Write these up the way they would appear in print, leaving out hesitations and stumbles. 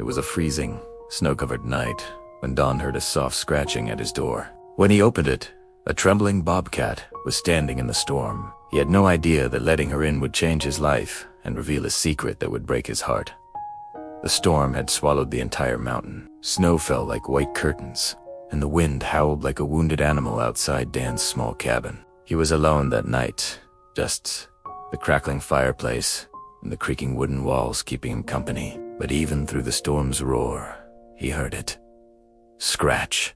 It was a freezing, snow-covered night when Don heard a soft scratching at his door. When he opened it, a trembling bobcat was standing in the storm. He had no idea that letting her in would change his life and reveal a secret that would break his heart. The storm had swallowed the entire mountain. Snow fell like white curtains, and the wind howled like a wounded animal outside Dan's small cabin. He was alone that night, just the crackling fireplace and the creaking wooden walls keeping him company. But even through the storm's roar, he heard it. Scratch.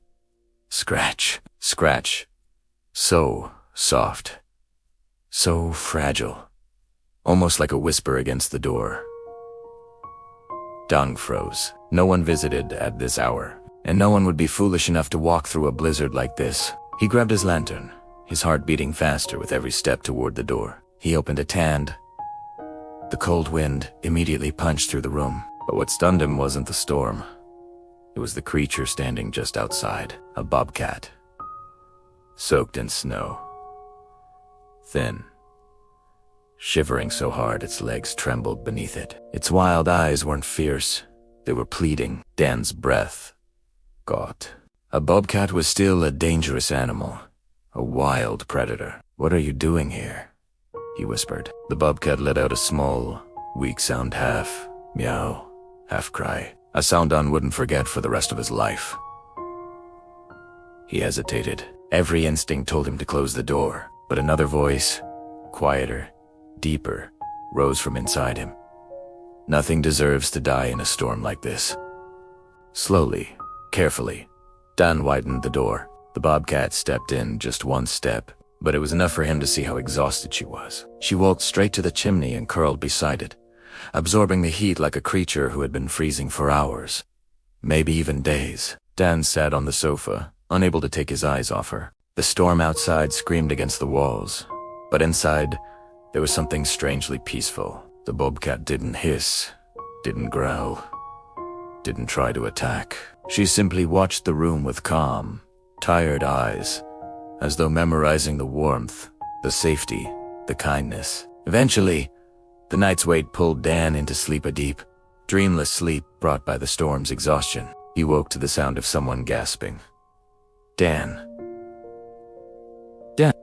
Scratch. Scratch. So soft. So fragile. Almost like a whisper against the door. Don froze. No one visited at this hour, and no one would be foolish enough to walk through a blizzard like this. He grabbed his lantern, his heart beating faster with every step toward the door. He opened it and the cold wind immediately punched through the room. But what stunned him wasn't the storm. It was the creature standing just outside, a bobcat, soaked in snow. Thin, shivering so hard its legs trembled beneath it. Its wild eyes weren't fierce, they were pleading. Dan's breath caught. A bobcat was still a dangerous animal, a wild predator. "What are you doing here?" he whispered. The bobcat let out a small, weak sound, half meow, half cry, a sound Don wouldn't forget for the rest of his life. He hesitated. Every instinct told him to close the door, but another voice, quieter, deeper, rose from inside him. "Nothing deserves to die in a storm like this." Slowly, carefully, Don widened the door. The bobcat stepped in just one step, but it was enough for him to see how exhausted she was. She walked straight to the chimney and curled beside it, absorbing the heat like a creature who had been freezing for hours, maybe even days. Dan sat on the sofa, unable to take his eyes off her. The storm outside screamed against the walls, but inside, there was something strangely peaceful. The bobcat didn't hiss, didn't growl, didn't try to attack. She simply watched the room with calm, tired eyes, as though memorizing the warmth, the safety, the kindness. Eventually, the night's weight pulled Dan into sleep, a deep, dreamless sleep brought by the storm's exhaustion. He woke to the sound of someone gasping. Dan.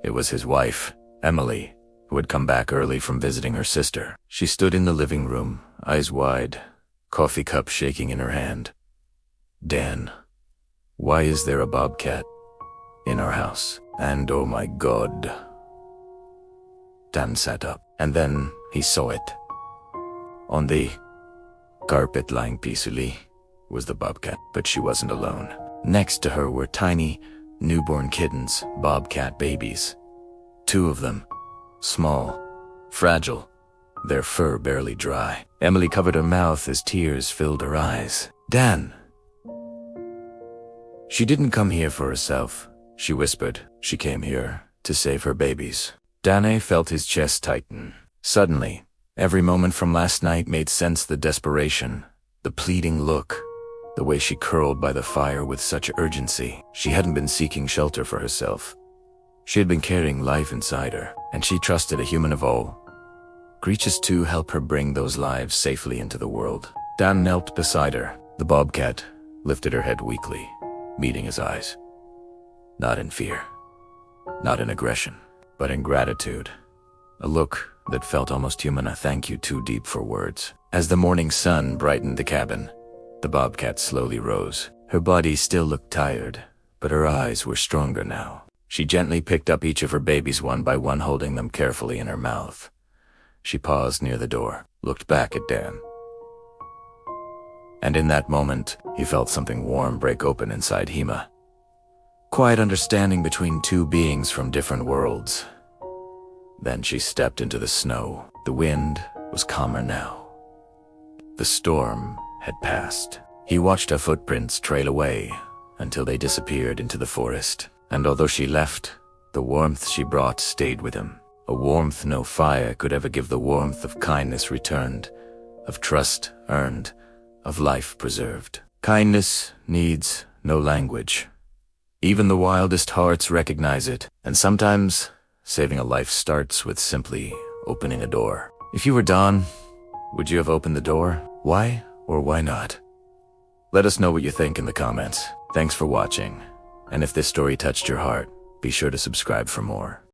It was his wife, Emily, who had come back early from visiting her sister. She stood in the living room, eyes wide, coffee cup shaking in her hand. "Dan, why is there a bobcat in our house? And oh my God." Dan sat up, and then he saw it. On the carpet, lying peacefully, was the bobcat, but she wasn't alone. Next to her were tiny, newborn kittens, bobcat babies. 2 of them, small, fragile, their fur barely dry. Emily covered her mouth as tears filled her eyes. "Dan." "She didn't come here for herself," she whispered. "She came here to save her babies." Danae felt his chest tighten. Suddenly, every moment from last night made sense. The desperation, the pleading look, the way she curled by the fire with such urgency. She hadn't been seeking shelter for herself. She had been carrying life inside her, and she trusted a human of all creatures to help her bring those lives safely into the world. Dan knelt beside her. The bobcat lifted her head weakly, meeting his eyes. Not in fear, not in aggression, but in gratitude. A look that felt almost human, a thank you too deep for words. As the morning sun brightened the cabin, the bobcat slowly rose. Her body still looked tired, but her eyes were stronger now. She gently picked up each of her babies one by one, holding them carefully in her mouth. She paused near the door, looked back at Dan. And in that moment, he felt something warm break open inside Hema. Quiet understanding between 2 beings from different worlds. Then she stepped into the snow. The wind was calmer now. The storm had passed. He watched her footprints trail away until they disappeared into the forest. And although she left, the warmth she brought stayed with him. A warmth no fire could ever give. The warmth of kindness returned, of trust earned, of life preserved. Kindness needs no language. Even the wildest hearts recognize it, and sometimes saving a life starts with simply opening a door. If you were Don, would you have opened the door? Why or why not? Let us know what you think in the comments. Thanks for watching. And if this story touched your heart, be sure to subscribe for more.